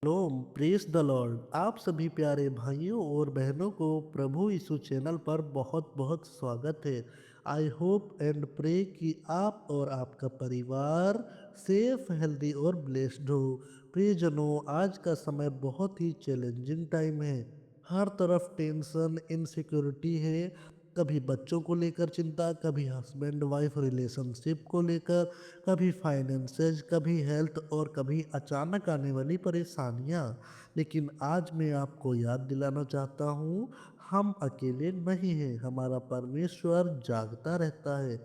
Loam press the Lord. आप सभी प्यारे भाइयों और बहनों को प्रभु यीशु चैनल पर बहुत बहुत स्वागत है। आई होप एंड प्रे कि आप और आपका परिवार सेफ, हेल्दी और ब्लेस्ड हो। प्रियजनों, आज का समय बहुत ही चैलेंजिंग टाइम है। हर तरफ टेंशन, इनसिक्योरिटी है। कभी बच्चों को लेकर चिंता, कभी हस्बैंड वाइफ रिलेशनशिप को लेकर, कभी फाइनेंसेस, कभी हेल्थ और कभी अचानक आने वाली परेशानियाँ। लेकिन आज मैं आपको याद दिलाना चाहता हूँ, हम अकेले नहीं हैं, हमारा परमेश्वर जागता रहता है।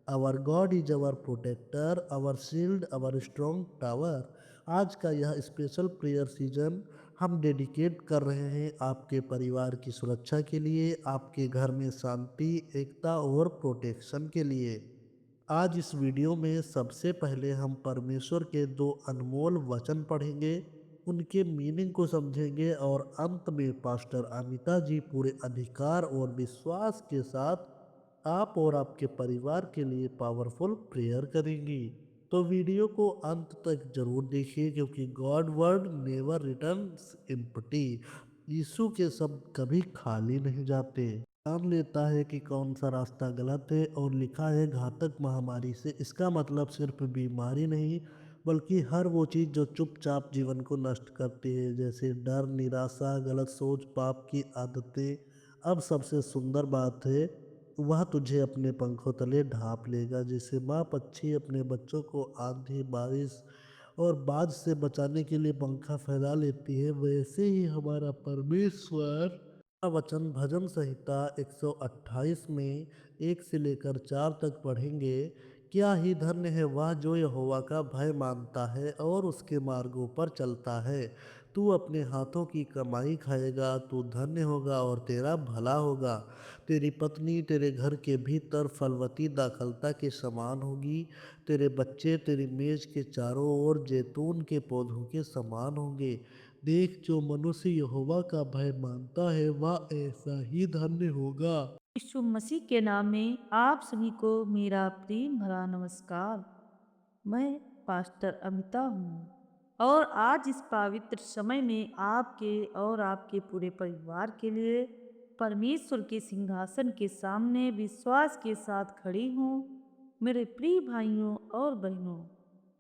Our God is our protector, our shield, our strong tower. आज का यह स्पेशल प्रेयर सीजन हम डेडिकेट कर रहे हैं आपके परिवार की सुरक्षा के लिए, आपके घर में शांति, एकता और प्रोटेक्शन के लिए। आज इस वीडियो में सबसे पहले हम परमेश्वर के दो अनमोल वचन पढ़ेंगे, उनके मीनिंग को समझेंगे और अंत में पास्टर अमिता जी पूरे अधिकार और विश्वास के साथ आप और आपके परिवार के लिए पावरफुल प्रेयर करेंगी। तो वीडियो को अंत तक जरूर देखिए, क्योंकि God word never returns empty. Yeshu के शब्द कभी खाली नहीं जाते। जान लेता है कि कौन सा रास्ता गलत है और लिखा है घातक महामारी से। इसका मतलब सिर्फ बीमारी नहीं, बल्कि हर वो चीज़ जो चुपचाप जीवन को नष्ट करती है, जैसे डर, निराशा, गलत सोच, पाप की आदतें। अब सबसे सुंदर बात है, वह तुझे अपने पंखों तले ढांप लेगा। जैसे माँ पक्षी अपने बच्चों को आंधी, बारिश और बाज से बचाने के लिए पंखा फैला लेती है, वैसे ही हमारा परमेश्वर का वचन भजन संहिता 128 में 1 से लेकर 4 तक पढ़ेंगे। क्या ही धन्य है वह जो यहोवा का भय मानता है और उसके मार्गों पर चलता है। तू अपने हाथों की कमाई खाएगा, तू धन्य होगा और तेरा भला होगा। तेरी पत्नी तेरे घर के भीतर फलवती दाखलता के समान होगी। तेरे बच्चे तेरी मेज के चारों ओर जैतून के पौधों के समान होंगे। देख, जो मनुष्य यहोवा का भय मानता है वह ऐसा ही धन्य होगा। यीशु मसीह के नाम में आप सभी को मेरा प्रेम भरा नमस्कार। मैं पास्टर अमिता हूँ और आज इस पवित्र समय में आपके और आपके पूरे परिवार के लिए परमेश्वर के सिंहासन के सामने विश्वास के साथ खड़ी हूँ। मेरे प्रिय भाइयों और बहनों,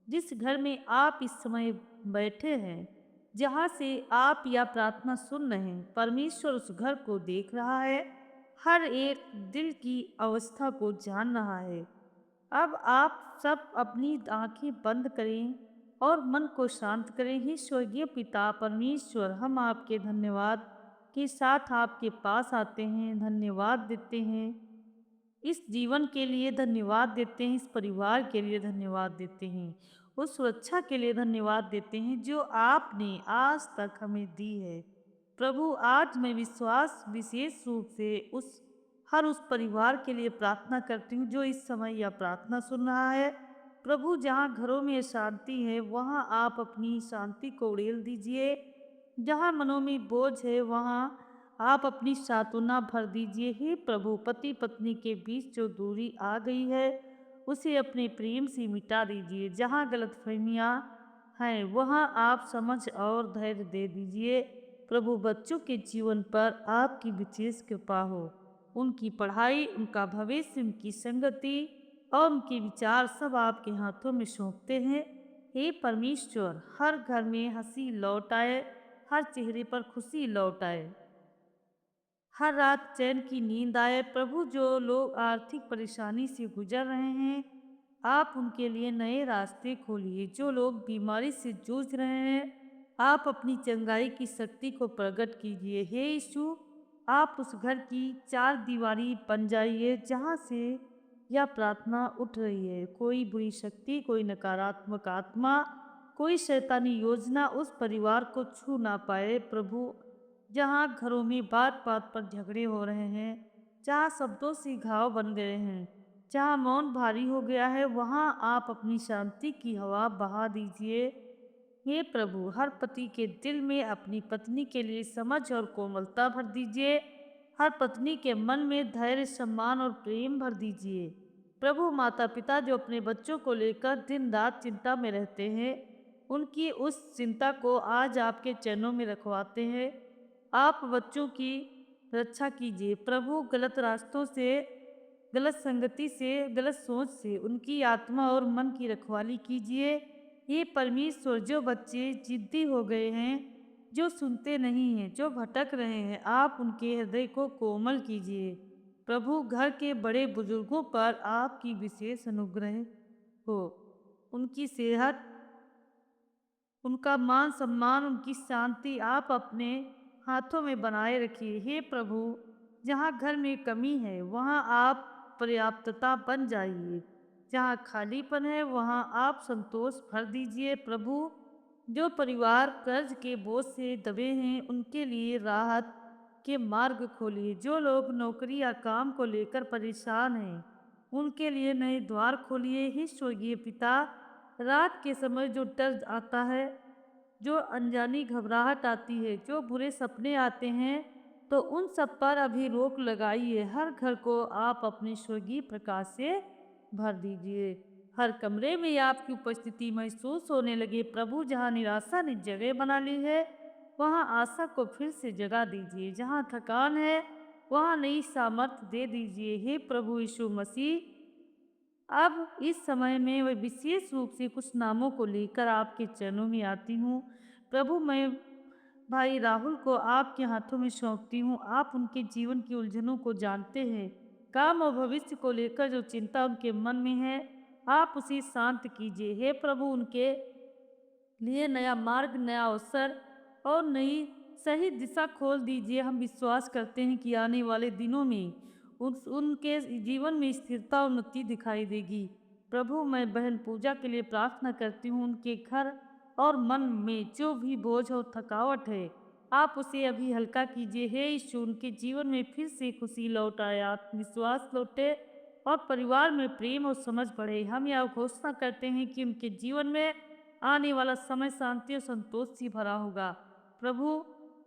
जिस घर में आप इस समय बैठे हैं, जहाँ से आप यह प्रार्थना सुन रहे हैं, परमेश्वर उस घर को देख रहा है, हर एक दिल की अवस्था को जान रहा है। अब आप सब अपनी आंखें बंद करें और मन को शांत करें। हे स्वर्गीय पिता परमेश्वर, हम आपके धन्यवाद के साथ आपके पास आते हैं, धन्यवाद देते हैं इस जीवन के लिए, धन्यवाद देते हैं इस परिवार के लिए, धन्यवाद देते हैं उस सुरक्षा के लिए, धन्यवाद देते हैं जो आपने आज तक हमें दी है। प्रभु, आज मैं विश्वास विशेष रूप से उस परिवार के लिए प्रार्थना करती हूँ जो इस समय यह प्रार्थना सुन रहा है। प्रभु, जहाँ घरों में शांति है वहाँ आप अपनी शांति को उड़ेल दीजिए। जहाँ मनों में बोझ है वहाँ आप अपनी सांत्वना भर दीजिए। हे प्रभु, पति पत्नी के बीच जो दूरी आ गई है उसे अपने प्रेम से मिटा दीजिए। जहाँ गलतफहमियाँ हैं वहाँ आप समझ और धैर्य दे दीजिए। प्रभु, बच्चों के जीवन पर आपकी विशेष कृपा हो। उनकी पढ़ाई, उनका भविष्य, उनकी संगति और उनके विचार सब आपके हाथों में सौंपते हैं। हे परमेश्वर, हर घर में हंसी लौट आए, हर चेहरे पर खुशी लौट आए, हर रात चैन की नींद आए। प्रभु, जो लोग आर्थिक परेशानी से गुजर रहे हैं, आप उनके लिए नए रास्ते खोलिए। जो लोग बीमारी से जूझ रहे हैं, आप अपनी चंगाई की शक्ति को प्रकट कीजिए। हे यीशु, आप उस घर की चार दीवारी बन जाइए जहाँ से यह प्रार्थना उठ रही है। कोई बुरी शक्ति, कोई नकारात्मक आत्मा, कोई शैतानी योजना उस परिवार को छू ना पाए। प्रभु, जहाँ घरों में बात बात पर झगड़े हो रहे हैं, जहाँ शब्दों से घाव बन गए हैं, जहाँ मौन भारी हो गया है, वहाँ आप अपनी शांति की हवा बहा दीजिए। हे प्रभु, हर पति के दिल में अपनी पत्नी के लिए समझ और कोमलता भर दीजिए। हर पत्नी के मन में धैर्य, सम्मान और प्रेम भर दीजिए। प्रभु, माता पिता जो अपने बच्चों को लेकर दिन रात चिंता में रहते हैं, उनकी उस चिंता को आज आपके चरणों में रखवाते हैं। आप बच्चों की रक्षा कीजिए प्रभु, गलत रास्तों से, गलत संगति से, गलत सोच से उनकी आत्मा और मन की रखवाली कीजिए। ये परमेश्वर, जो बच्चे जिद्दी हो गए हैं, जो सुनते नहीं हैं, जो भटक रहे हैं, आप उनके हृदय को कोमल कीजिए। प्रभु, घर के बड़े बुजुर्गों पर आपकी विशेष अनुग्रह हो। उनकी सेहत, उनका मान सम्मान, उनकी शांति आप अपने हाथों में बनाए रखिए। हे प्रभु, जहाँ घर में कमी है वहाँ आप पर्याप्तता बन जाइए। जहाँ खालीपन है वहाँ आप संतोष भर दीजिए। प्रभु, जो परिवार कर्ज के बोझ से दबे हैं उनके लिए राहत के मार्ग खोलिए। जो लोग नौकरी या काम को लेकर परेशान हैं उनके लिए नए द्वार खोलिए। हे स्वर्गीय पिता, रात के समय जो डर आता है, जो अनजानी घबराहट आती है, जो बुरे सपने आते हैं, तो उन सब पर अभी रोक लगाइए। हर घर को आप अपने स्वर्गीय प्रकाश से भर दीजिए। हर कमरे में आपकी उपस्थिति महसूस होने लगे। प्रभु, जहाँ निराशा ने जगह बना ली है वहाँ आशा को फिर से जगा दीजिए। जहाँ थकान है वहाँ नई सामर्थ्य दे दीजिए। हे प्रभु यीशु मसीह, अब इस समय में वह विशेष रूप से कुछ नामों को लेकर आपके चरणों में आती हूँ। प्रभु, मैं भाई राहुल को आपके हाथों में सौंपती हूँ। आप उनके जीवन की उलझनों को जानते हैं। काम और भविष्य को लेकर जो चिंता उनके मन में है, आप उसे शांत कीजिए। हे प्रभु, उनके लिए नया मार्ग, नया अवसर और नई सही दिशा खोल दीजिए। हम विश्वास करते हैं कि आने वाले दिनों में उनके जीवन में स्थिरता और उन्नति दिखाई देगी। प्रभु, मैं बहन पूजा के लिए प्रार्थना करती हूँ। उनके घर और मन में जो भी बोझ और थकावट है आप उसे अभी हल्का कीजिए। हे यीशु, उनके जीवन में फिर से खुशी लौट आए, आत्मविश्वास लौटे और परिवार में प्रेम और समझ बढ़े। हम यह घोषणा करते हैं कि उनके जीवन में आने वाला समय शांति और संतोष से भरा होगा। प्रभु,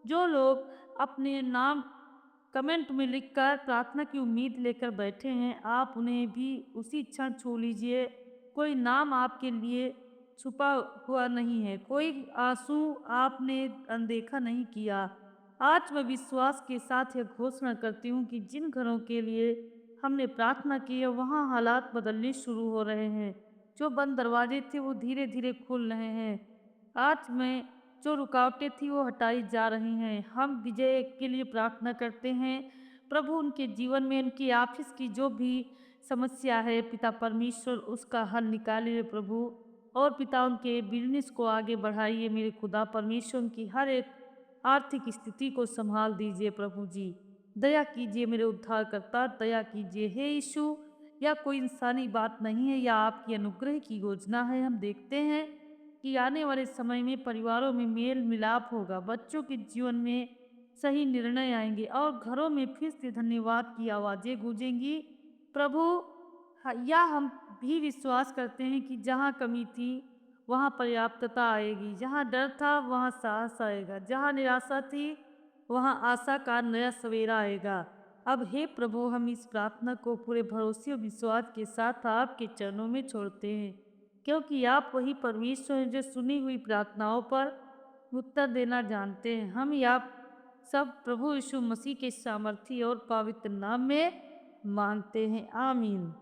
जो लोग अपने नाम कमेंट में लिखकर प्रार्थना की उम्मीद लेकर बैठे हैं, आप उन्हें भी उसी क्षण छू लीजिए। कोई नाम आपके लिए छुपा हुआ नहीं है, कोई आंसू आपने अनदेखा नहीं किया। आज मैं विश्वास के साथ यह घोषणा करती हूँ कि जिन घरों के लिए हमने प्रार्थना की है वहाँ हालात बदलने शुरू हो रहे हैं। जो बंद दरवाजे थे वो धीरे धीरे खुल रहे हैं। आज मैं जो रुकावटें थी वो हटाई जा रही हैं। हम विजय के लिए प्रार्थना करते हैं। प्रभु, उनके जीवन में उनकी ऑफिस की जो भी समस्या है पिता परमेश्वर उसका हल निकालिए प्रभु। और पिता, उनके बिजनेस को आगे बढ़ाइए मेरे खुदा परमेश्वर। उनकी हर एक आर्थिक स्थिति को संभाल दीजिए प्रभु जी। दया कीजिए मेरे उद्धारकर्ता, दया कीजिए। हे यीशु, यह कोई इंसानी बात नहीं है, यह आपकी अनुग्रह की योजना है। हम देखते हैं कि आने वाले समय में परिवारों में मेल मिलाप होगा, बच्चों के जीवन में सही निर्णय आएंगे और घरों में फिर से धन्यवाद की आवाज़ें गूंजेंगी। प्रभु, या हम भी विश्वास करते हैं कि जहाँ कमी थी वहाँ पर्याप्तता आएगी, जहाँ डर था वहाँ साहस आएगा, जहाँ निराशा थी वहाँ आशा का नया सवेरा आएगा। अब हे प्रभु, हम इस प्रार्थना को पूरे भरोसे और विश्वास के साथ आपके चरणों में छोड़ते हैं, क्योंकि आप वही परमेश्वर हैं जो सुनी हुई प्रार्थनाओं पर उत्तर देना जानते हैं। हम आप सब प्रभु यीशु मसीह के सामर्थी और पवित्र नाम में मांगते हैं, आमीन।